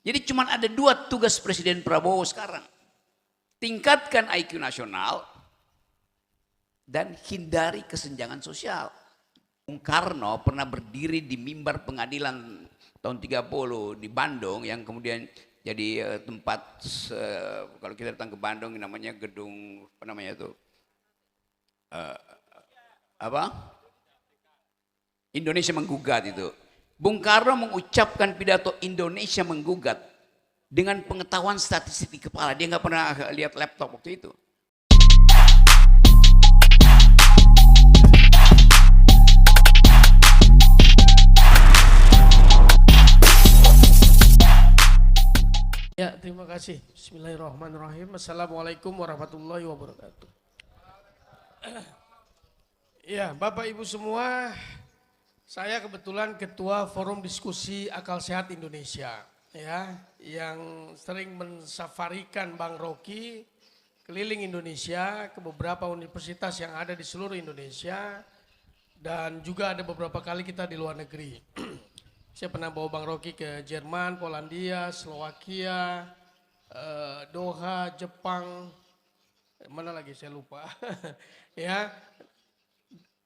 Jadi cuma ada dua tugas Presiden Prabowo sekarang. Tingkatkan IQ nasional dan hindari kesenjangan sosial. Bung Karno pernah berdiri di mimbar pengadilan tahun 30 di Bandung yang kemudian jadi tempat kalau kita datang ke Bandung namanya gedung apa namanya itu apa Indonesia Menggugat itu. Bung Karno mengucapkan pidato Indonesia Menggugat dengan pengetahuan statistik di kepala. Dia nggak pernah lihat laptop waktu itu. Ya, terima kasih. Bismillahirrahmanirrahim. Assalamualaikum warahmatullahi wabarakatuh. Ya, Bapak Ibu semua, saya kebetulan Ketua Forum Diskusi Akal Sehat Indonesia, ya, yang sering mensafarikan Bang Rocky keliling Indonesia ke beberapa universitas yang ada di seluruh Indonesia, dan juga ada beberapa kali kita di luar negeri. Saya pernah bawa Bang Rocky ke Jerman, Polandia, Slovakia, Doha, Jepang, mana lagi saya lupa, ya,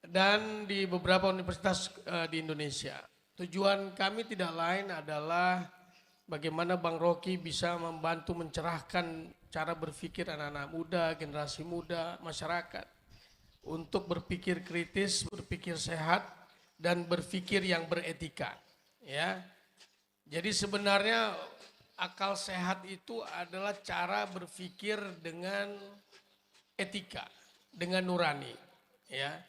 dan di beberapa universitas di Indonesia. Tujuan kami tidak lain adalah bagaimana Bang Rocky bisa membantu mencerahkan cara berpikir anak-anak muda, generasi muda, masyarakat untuk berpikir kritis, berpikir sehat, dan berpikir yang beretika. Ya, jadi sebenarnya akal sehat itu adalah cara berpikir dengan etika, dengan nurani. Ya,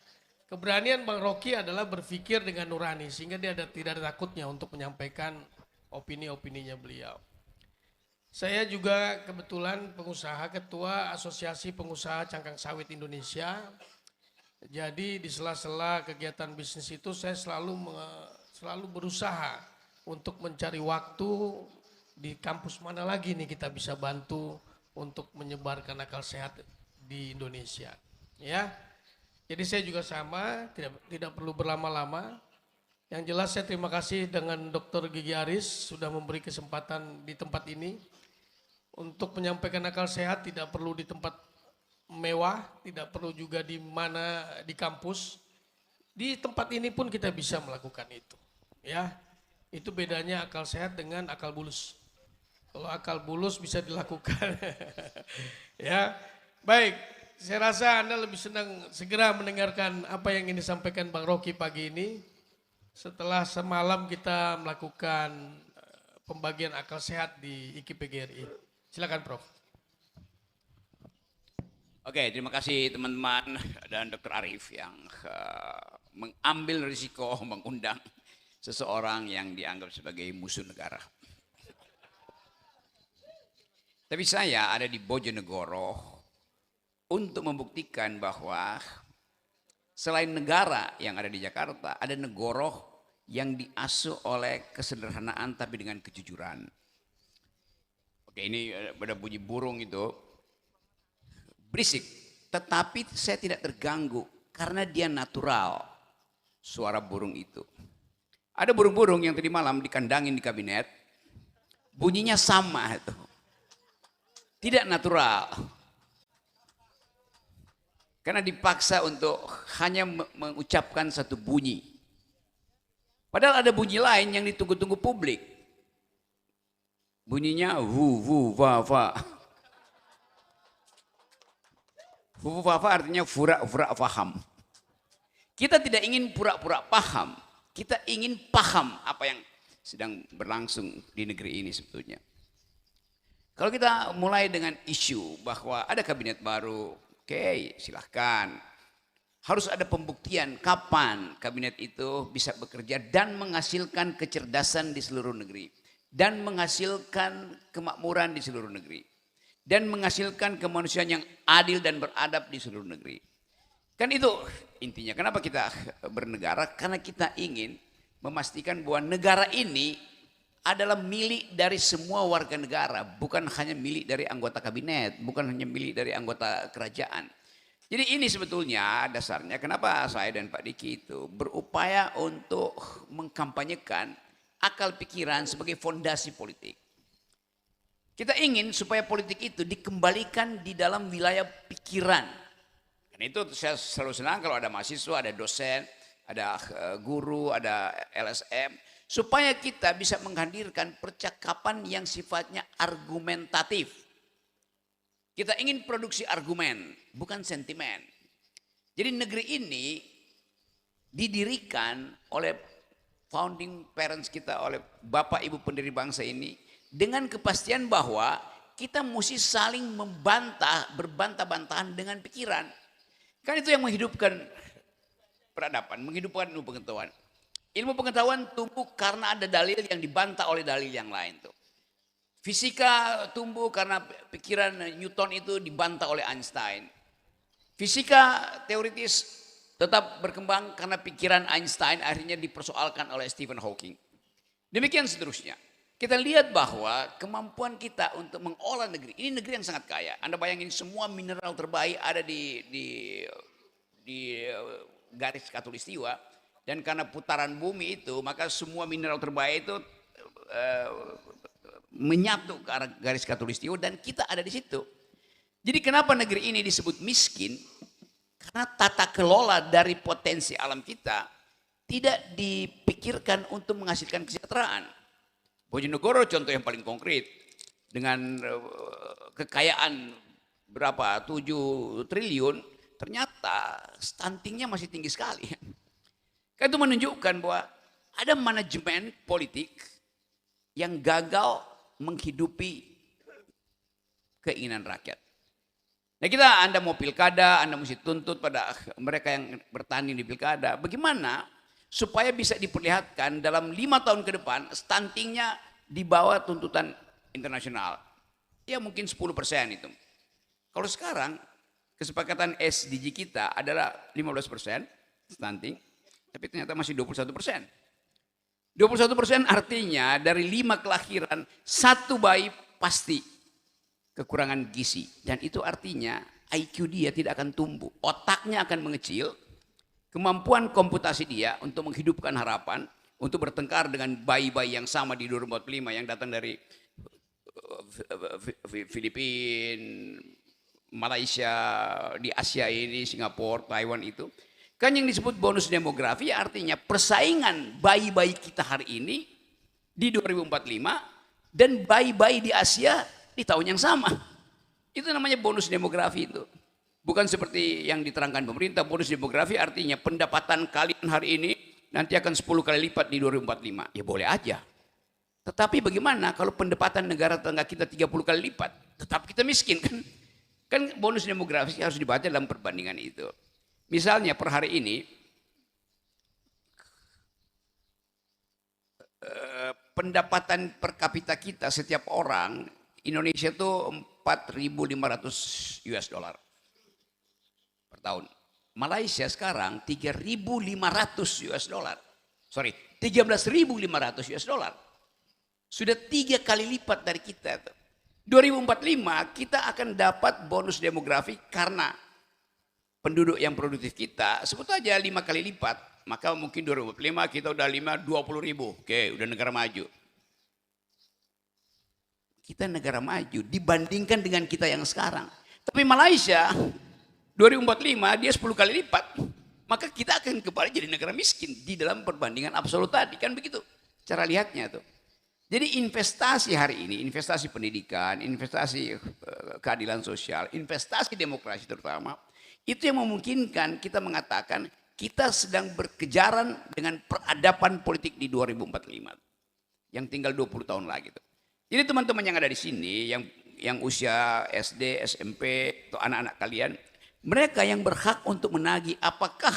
keberanian Bang Rocky adalah berpikir dengan nurani sehingga dia tidak ada takutnya untuk menyampaikan opini-opininya beliau. Saya juga kebetulan pengusaha, ketua Asosiasi Pengusaha Cangkang Sawit Indonesia. Jadi di sela-sela kegiatan bisnis itu saya selalu berusaha untuk mencari waktu di kampus mana lagi nih kita bisa bantu untuk menyebarkan akal sehat di Indonesia. Ya, jadi saya juga sama, tidak perlu berlama-lama. Yang jelas saya terima kasih dengan Dr. Gigi Aris sudah memberi kesempatan di tempat ini untuk menyampaikan akal sehat. Tidak perlu di tempat mewah, tidak perlu juga di mana di kampus. Di tempat ini pun kita bisa melakukan itu. Ya, itu bedanya akal sehat dengan akal bulus. Kalau akal bulus bisa dilakukan. Ya, baik. Saya rasa Anda lebih senang segera mendengarkan apa yang ingin disampaikan Bang Rocky pagi ini. Setelah semalam kita melakukan pembagian akal sehat di IKIPGRI. Silakan Prof. Oke, terima kasih teman-teman dan Dr. Arif yang mengambil risiko mengundang seseorang yang dianggap sebagai musuh negara. Tapi saya ada di Bojonegoro untuk membuktikan bahwa selain negara yang ada di Jakarta, ada negoro yang diasuh oleh kesederhanaan tapi dengan kejujuran. Oke, ini ada bunyi burung itu. Berisik, tetapi saya tidak terganggu karena dia natural, suara burung itu. Ada burung-burung yang tadi malam dikandangin di kabinet, bunyinya sama itu. Tidak natural. Karena dipaksa untuk hanya mengucapkan satu bunyi. Padahal ada bunyi lain yang ditunggu-tunggu publik. Bunyinya wu wu va va. Wu va va artinya pura-pura paham. Kita tidak ingin pura-pura paham. Kita ingin paham apa yang sedang berlangsung di negeri ini sebetulnya. Kalau kita mulai dengan isu bahwa ada kabinet baru, oke, silahkan. Harus ada pembuktian kapan kabinet itu bisa bekerja dan menghasilkan kecerdasan di seluruh negeri. Dan menghasilkan kemakmuran di seluruh negeri. Dan menghasilkan kemanusiaan yang adil dan beradab di seluruh negeri. Kan itu intinya. Kenapa kita bernegara? Karena kita ingin memastikan bahwa negara ini adalah milik dari semua warga negara. Bukan hanya milik dari anggota kabinet. Bukan hanya milik dari anggota kerajaan. Jadi ini sebetulnya dasarnya kenapa saya dan Pak Diki itu berupaya untuk mengkampanyekan akal pikiran sebagai fondasi politik. Kita ingin supaya politik itu dikembalikan di dalam wilayah pikiran. Dan itu saya selalu senang kalau ada mahasiswa, ada dosen, ada guru, ada LSM. Supaya kita bisa menghadirkan percakapan yang sifatnya argumentatif. Kita ingin produksi argumen, bukan sentimen. Jadi negeri ini didirikan oleh founding parents kita, oleh bapak ibu pendiri bangsa ini, dengan kepastian bahwa kita mesti saling membantah, berbantah-bantahan dengan pikiran. Kan itu yang menghidupkan peradaban, menghidupkan ilmu pengetahuan. Ilmu pengetahuan tumbuh karena ada dalil yang dibantah oleh dalil yang lain tuh. Fisika tumbuh karena pikiran Newton itu dibantah oleh Einstein. Fisika teoritis tetap berkembang karena pikiran Einstein akhirnya dipersoalkan oleh Stephen Hawking. Demikian seterusnya. Kita lihat bahwa kemampuan kita untuk mengolah negeri, ini negeri yang sangat kaya. Anda bayangin semua mineral terbaik ada di garis khatulistiwa. Dan karena putaran bumi itu, maka semua mineral terbaik itu menyatu ke arah garis khatulistiwa dan kita ada di situ. Jadi kenapa negeri ini disebut miskin? Karena tata kelola dari potensi alam kita tidak dipikirkan untuk menghasilkan kesejahteraan. Bojonegoro contoh yang paling konkret dengan kekayaan berapa 7 triliun, ternyata stuntingnya masih tinggi sekali. Kan itu menunjukkan bahwa ada manajemen politik yang gagal menghidupi keinginan rakyat. Nah Anda mau pilkada, Anda mesti tuntut pada mereka yang bertanding di pilkada. Bagaimana supaya bisa diperlihatkan dalam 5 tahun ke depan stuntingnya di bawah tuntutan internasional. Ya mungkin 10% itu. Kalau sekarang kesepakatan SDG kita adalah 15% stunting. Tapi ternyata masih 21%. 21% artinya dari 5 kelahiran, 1 bayi pasti kekurangan gizi. Dan itu artinya IQ dia tidak akan tumbuh. Otaknya akan mengecil. Kemampuan komputasi dia untuk menghidupkan harapan, untuk bertengkar dengan bayi-bayi yang sama di 2045 yang datang dari Filipina, Malaysia, di Asia ini, Singapura, Taiwan itu. Kan yang disebut bonus demografi artinya persaingan bayi-bayi kita hari ini di 2045 dan bayi-bayi di Asia di tahun yang sama. Itu namanya bonus demografi itu. Bukan seperti yang diterangkan pemerintah, bonus demografi artinya pendapatan kalian hari ini nanti akan 10 kali lipat di 2045. Ya boleh aja. Tetapi bagaimana kalau pendapatan negara tetangga kita 30 kali lipat? Tetap kita miskin kan? Kan bonus demografi harus dibaca dalam perbandingan itu. Misalnya per hari ini pendapatan per kapita kita setiap orang Indonesia itu 4.500 US dollar per tahun. Malaysia sekarang 3.500 US dollar. Sorry, 13.500 US dollar. Sudah 3 kali lipat dari kita. 2045 kita akan dapat bonus demografi karena penduduk yang produktif kita sebut aja 5 kali lipat, maka mungkin 2045 kita udah 20 ribu. Oke, udah negara maju. Kita negara maju dibandingkan dengan kita yang sekarang. Tapi Malaysia 2045 dia 10 kali lipat, maka kita akan kembali jadi negara miskin di dalam perbandingan absolut tadi, kan begitu cara lihatnya tuh. Jadi investasi hari ini, investasi pendidikan, investasi keadilan sosial, investasi demokrasi terutama, itu yang memungkinkan kita mengatakan kita sedang berkejaran dengan peradaban politik di 2045. Yang tinggal 20 tahun lagi. Jadi teman-teman yang ada di sini, yang usia SD, SMP, atau anak-anak kalian, mereka yang berhak untuk menagih apakah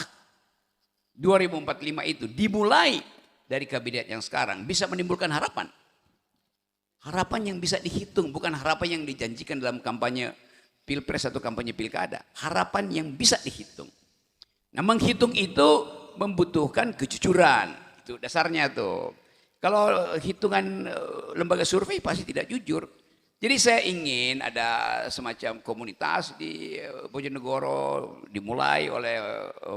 2045 itu dimulai dari kabinet yang sekarang bisa menimbulkan harapan. Harapan yang bisa dihitung, bukan harapan yang dijanjikan dalam kampanye pilpres atau kampanye pilkada, harapan yang bisa dihitung. Nah, menghitung itu membutuhkan kejujuran, itu dasarnya tuh. Kalau hitungan lembaga survei pasti tidak jujur. Jadi saya ingin ada semacam komunitas di Bojonegoro dimulai oleh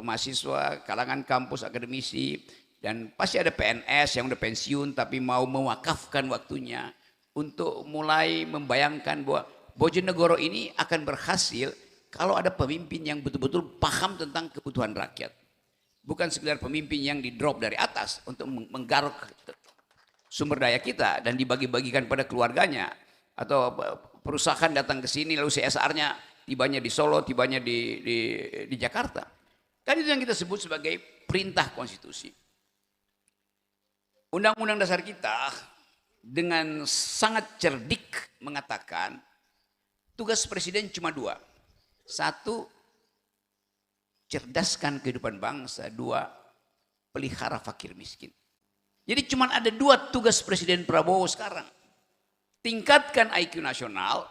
mahasiswa, kalangan kampus, akademisi, dan pasti ada PNS yang udah pensiun tapi mau mewakafkan waktunya untuk mulai membayangkan bahwa Bojonegoro ini akan berhasil kalau ada pemimpin yang betul-betul paham tentang kebutuhan rakyat. Bukan sekedar pemimpin yang di-drop dari atas untuk menggaruk sumber daya kita dan dibagi-bagikan pada keluarganya. Atau perusahaan datang ke sini lalu CSR-nya tibanya di Solo, tibanya di Jakarta. Kan itu yang kita sebut sebagai perintah konstitusi. Undang-undang dasar kita dengan sangat cerdik mengatakan tugas presiden cuma dua. Satu, cerdaskan kehidupan bangsa. Dua, pelihara fakir miskin. Jadi cuma ada dua tugas Presiden Prabowo sekarang. Tingkatkan IQ nasional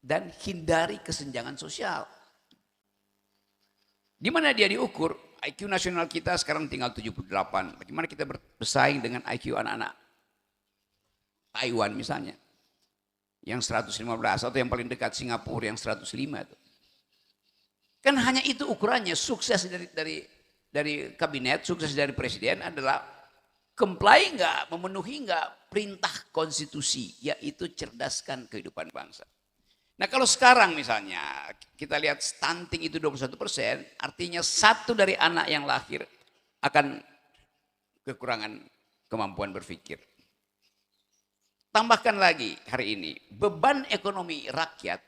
dan hindari kesenjangan sosial. Di mana dia diukur? IQ nasional kita sekarang tinggal 78. Bagaimana kita bersaing dengan IQ anak-anak Taiwan misalnya? Yang 115 atau yang paling dekat Singapura yang 105 itu. Kan hanya itu ukurannya. Sukses dari kabinet, sukses dari presiden adalah comply enggak, memenuhi enggak perintah konstitusi, yaitu cerdaskan kehidupan bangsa. Nah kalau sekarang misalnya kita lihat stunting itu 21%, artinya satu dari anak yang lahir akan kekurangan kemampuan berpikir. Tambahkan lagi hari ini, beban ekonomi rakyat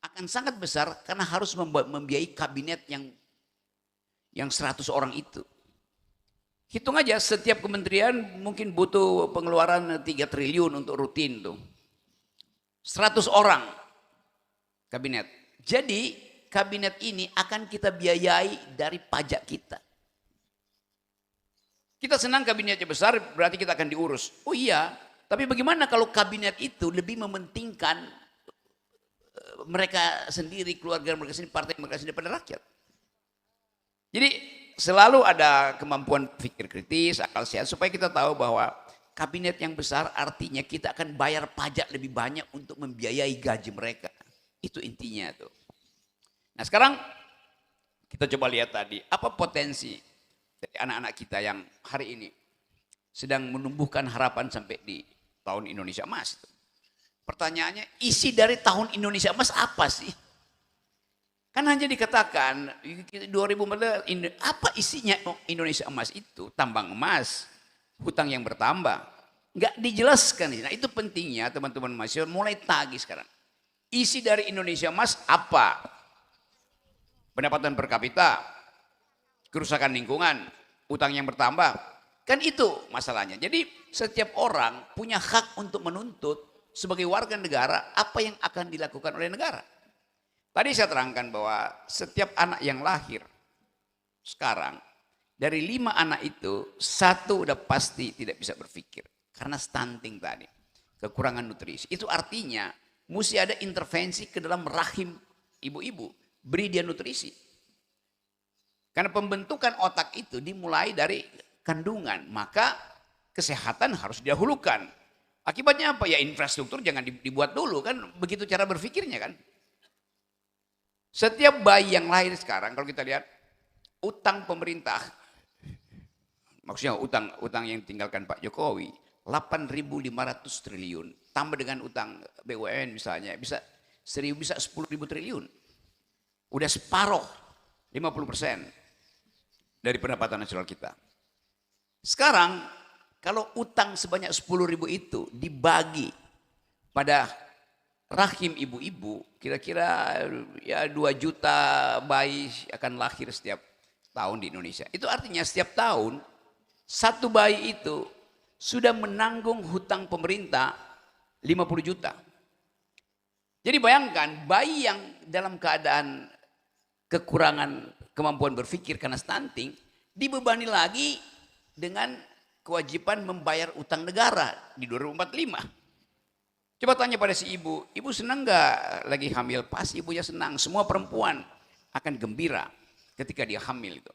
akan sangat besar karena harus membiayai kabinet yang 100 orang itu. Hitung aja setiap kementerian mungkin butuh pengeluaran 3 triliun untuk rutin tuh. 100 orang kabinet. Jadi kabinet ini akan kita biayai dari pajak kita. Kita senang kabinetnya besar berarti kita akan diurus. Oh iya, tapi bagaimana kalau kabinet itu lebih mementingkan mereka sendiri, keluarga mereka sendiri, partai mereka sendiri daripada rakyat. Jadi selalu ada kemampuan pikir kritis, akal sehat supaya kita tahu bahwa kabinet yang besar artinya kita akan bayar pajak lebih banyak untuk membiayai gaji mereka. Itu intinya tuh. Nah sekarang kita coba lihat tadi apa potensi dari anak-anak kita yang hari ini sedang menumbuhkan harapan sampai di tahun Indonesia Emas. Pertanyaannya, isi dari tahun Indonesia Emas apa sih? Kan hanya dikatakan 2014 apa isinya Indonesia Emas itu? Tambang emas, hutang yang bertambah. Enggak dijelaskan. Nah itu pentingnya teman-teman mahasiswa mulai tagih sekarang. Isi dari Indonesia Emas apa? Pendapatan per kapita, kerusakan lingkungan, hutang yang bertambah. Kan itu masalahnya. Jadi setiap orang punya hak untuk menuntut sebagai warga negara apa yang akan dilakukan oleh negara. Tadi saya terangkan bahwa setiap anak yang lahir sekarang, dari 5 anak itu, 1 udah pasti tidak bisa berpikir. Karena stunting tadi, kekurangan nutrisi. Itu artinya mesti ada intervensi ke dalam rahim ibu-ibu, beri dia nutrisi. Karena pembentukan otak itu dimulai dari kandungan, maka kesehatan harus didahulukan. Akibatnya apa? Ya infrastruktur jangan dibuat dulu, kan begitu cara berpikirnya kan. Setiap bayi yang lahir sekarang kalau kita lihat utang pemerintah, maksudnya utang yang ditinggalkan Pak Jokowi 8.500 triliun, tambah dengan utang BUMN misalnya bisa 10.000 bisa 10.000 triliun. Udah separuh 50% dari pendapatan nasional kita. Sekarang kalau utang sebanyak 10.000 itu dibagi pada rahim ibu-ibu, kira-kira ya 2 juta bayi akan lahir setiap tahun di Indonesia. Itu artinya setiap tahun 1 bayi itu sudah menanggung hutang pemerintah 50 juta. Jadi bayangkan bayi yang dalam keadaan kekurangan kemampuan berpikir karena stunting dibebani lagi dengan kewajiban membayar utang negara di 2045. Coba tanya pada si ibu senang gak lagi hamil? Pasti ibunya senang. Semua perempuan akan gembira ketika dia hamil itu.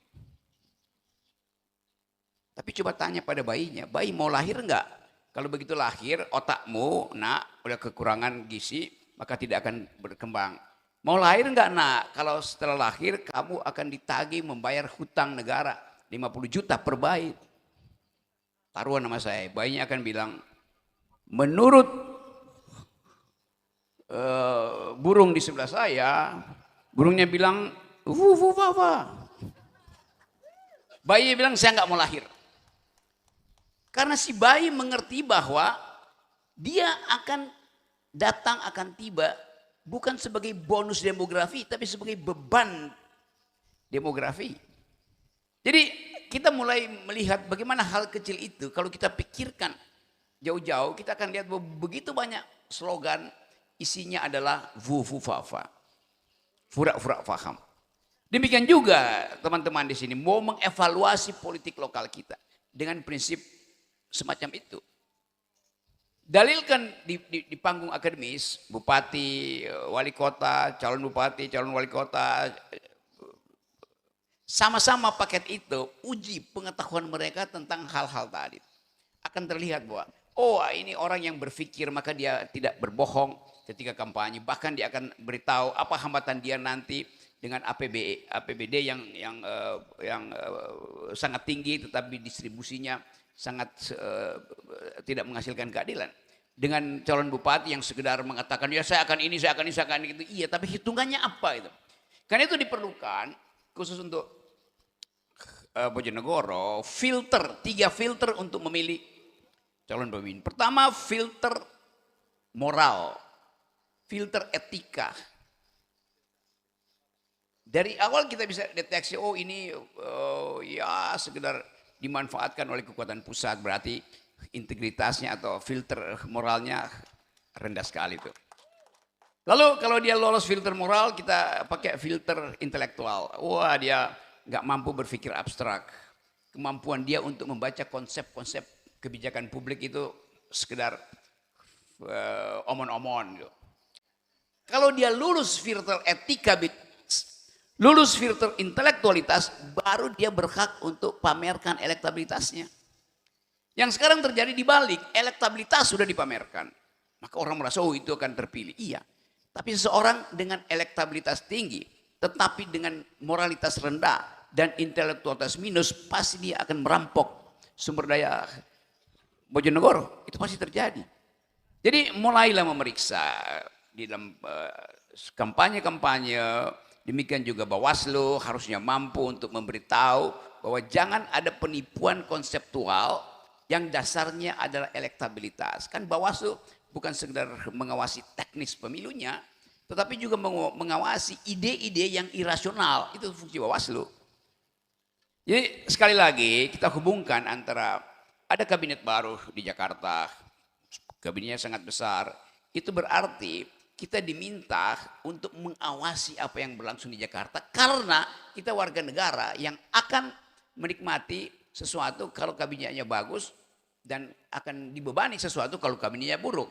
Tapi coba tanya pada bayinya, bayi mau lahir enggak? Kalau begitu lahir, otakmu nak udah kekurangan gizi, maka tidak akan berkembang. Mau lahir enggak nak? Kalau setelah lahir kamu akan ditagih membayar hutang negara 50 juta per bayi. Taruhan sama saya, bayinya akan bilang, Menurut burung di sebelah saya, burungnya bilang, Fafa. Bayi bilang, saya nggak mau lahir. Karena si bayi mengerti bahwa dia akan datang, akan tiba, bukan sebagai bonus demografi, tapi sebagai beban demografi. Jadi kita mulai melihat bagaimana hal kecil itu, kalau kita pikirkan jauh-jauh, kita akan lihat bahwa begitu banyak slogan, isinya adalah Fafa. Fura-fura faham. Demikian juga teman-teman di sini mau mengevaluasi politik lokal kita dengan prinsip semacam itu. Dalilkan di panggung akademis, bupati, wali kota, calon bupati, calon wali kota, sama-sama paket itu, uji pengetahuan mereka tentang hal-hal tadi. Akan terlihat bahwa, oh ini orang yang berpikir maka dia tidak berbohong ketika kampanye. Bahkan dia akan beritahu apa hambatan dia nanti dengan APBD yang sangat tinggi tetapi distribusinya sangat tidak menghasilkan keadilan. Dengan calon bupati yang sekedar mengatakan ya saya akan ini, saya akan ini, saya akan itu. Iya, tapi hitungannya apa itu? Karena itu diperlukan khusus untuk Bojonegoro, 3 filter untuk memilih calon pemimpin. Pertama, filter moral, filter etika. Dari awal kita bisa deteksi, oh ini ya sekedar dimanfaatkan oleh kekuatan pusat, berarti integritasnya atau filter moralnya rendah sekali itu. Lalu kalau dia lolos filter moral, kita pakai filter intelektual. Wah dia nggak mampu berpikir abstrak. Kemampuan dia untuk membaca konsep-konsep kebijakan publik itu sekedar omon-omon. Gitu. Kalau dia lulus filter etika, lulus filter intelektualitas, baru dia berhak untuk pamerkan elektabilitasnya. Yang sekarang terjadi dibalik, elektabilitas sudah dipamerkan. Maka orang merasa, oh itu akan terpilih. Iya, tapi seseorang dengan elektabilitas tinggi, tetapi dengan moralitas rendah dan intelektualitas minus, pasti dia akan merampok sumber daya Bojonegoro. Itu pasti terjadi. Jadi mulailah memeriksa di dalam kampanye-kampanye. Demikian juga Bawaslu harusnya mampu untuk memberitahu bahwa jangan ada penipuan konseptual yang dasarnya adalah elektabilitas. Kan Bawaslu bukan sekedar mengawasi teknis pemilunya, tetapi juga mengawasi ide-ide yang irasional. Itu fungsi Bawaslu. Jadi sekali lagi kita hubungkan antara ada kabinet baru di Jakarta, kabinetnya sangat besar, itu berarti kita diminta untuk mengawasi apa yang berlangsung di Jakarta karena kita warga negara yang akan menikmati sesuatu kalau kabinetnya bagus dan akan dibebani sesuatu kalau kabinetnya buruk.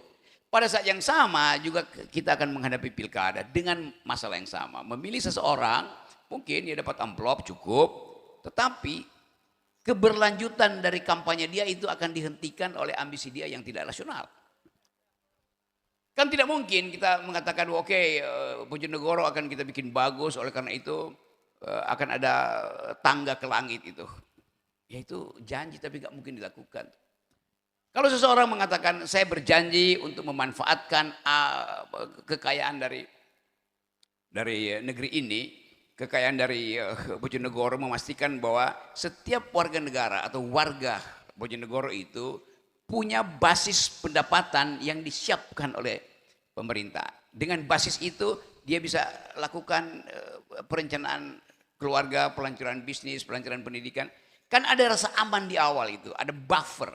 Pada saat yang sama juga kita akan menghadapi pilkada dengan masalah yang sama. Memilih seseorang mungkin dia dapat amplop cukup, tetapi keberlanjutan dari kampanye dia itu akan dihentikan oleh ambisi dia yang tidak rasional. Kan tidak mungkin kita mengatakan oke, Bojonegoro akan kita bikin bagus, oleh karena itu akan ada tangga ke langit itu. Ya itu janji tapi gak mungkin dilakukan. Kalau seseorang mengatakan saya berjanji untuk memanfaatkan kekayaan dari negeri ini, kekayaan dari Bojonegoro, memastikan bahwa setiap warga negara atau warga Bojonegoro itu punya basis pendapatan yang disiapkan oleh pemerintah. Dengan basis itu dia bisa lakukan perencanaan keluarga, pelancaran bisnis, pelancaran pendidikan. Kan ada rasa aman di awal itu, ada buffer,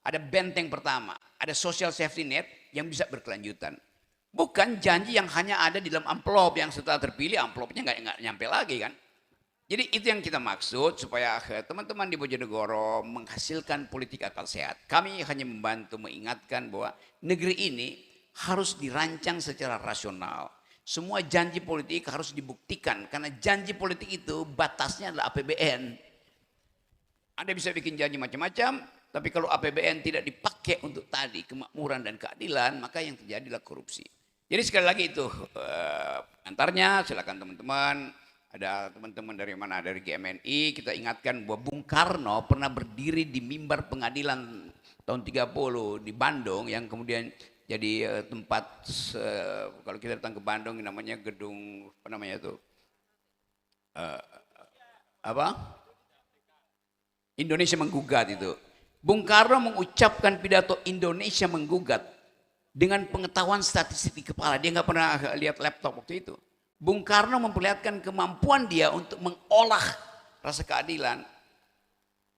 ada benteng pertama, ada social safety net yang bisa berkelanjutan. Bukan janji yang hanya ada di dalam amplop yang setelah terpilih amplopnya nggak nyampe lagi kan. Jadi itu yang kita maksud supaya teman-teman di Bojonegoro menghasilkan politik akal sehat. Kami hanya membantu mengingatkan bahwa negeri ini harus dirancang secara rasional. Semua janji politik harus dibuktikan karena janji politik itu batasnya adalah APBN. Anda bisa bikin janji macam-macam, tapi kalau APBN tidak dipakai untuk tadi kemakmuran dan keadilan, maka yang terjadi adalah korupsi. Jadi sekali lagi itu antarnya silakan teman-teman. Ada teman-teman dari mana? Dari GMNI. Kita ingatkan bahwa Bung Karno pernah berdiri di mimbar pengadilan tahun 30 di Bandung yang kemudian jadi tempat kalau kita datang ke Bandung namanya gedung apa namanya itu apa Indonesia menggugat itu. Bung Karno mengucapkan pidato Indonesia menggugat dengan pengetahuan statistik di kepala. Dia nggak pernah lihat laptop waktu itu. Bung Karno memperlihatkan kemampuan dia untuk mengolah rasa keadilan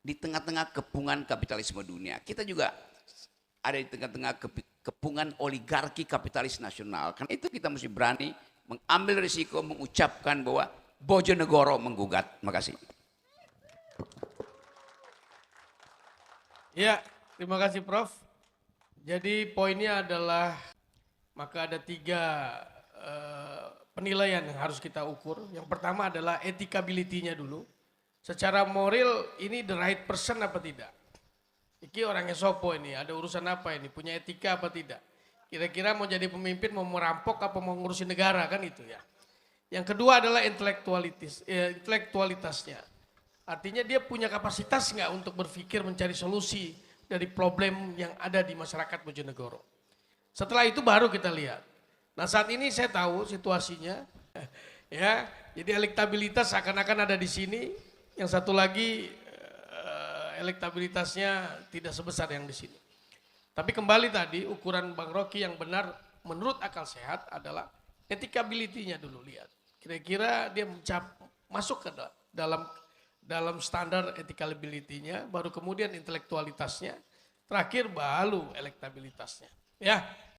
di tengah-tengah kepungan kapitalisme dunia. Kita juga ada di tengah-tengah kepungan oligarki kapitalis nasional. Karena itu kita mesti berani mengambil risiko mengucapkan bahwa Bojonegoro menggugat. Terima kasih. Ya, terima kasih Prof. Jadi poinnya adalah maka ada 3 penilaian yang harus kita ukur. Yang pertama adalah etikability-nya dulu. Secara moral ini the right person apa tidak? Iki orangnya sopo ini, ada urusan apa ini, punya etika apa tidak? Kira-kira mau jadi pemimpin, mau merampok apa mau ngurusin negara, kan itu ya. Yang kedua adalah intelektualitasnya. Artinya dia punya kapasitas nggak untuk berpikir mencari solusi dari problem yang ada di masyarakat Bojonegoro. Setelah itu baru kita lihat. Nah saat ini saya tahu situasinya, ya. Jadi elektabilitas akan-akan ada di sini. Yang satu lagi elektabilitasnya tidak sebesar yang di sini. Tapi kembali tadi ukuran Bang Rocky yang benar menurut akal sehat adalah etikability-nya dulu lihat. Kira-kira dia masuk ke dalam standar etikability-nya, baru kemudian intelektualitasnya, terakhir baru elektabilitasnya. Ya.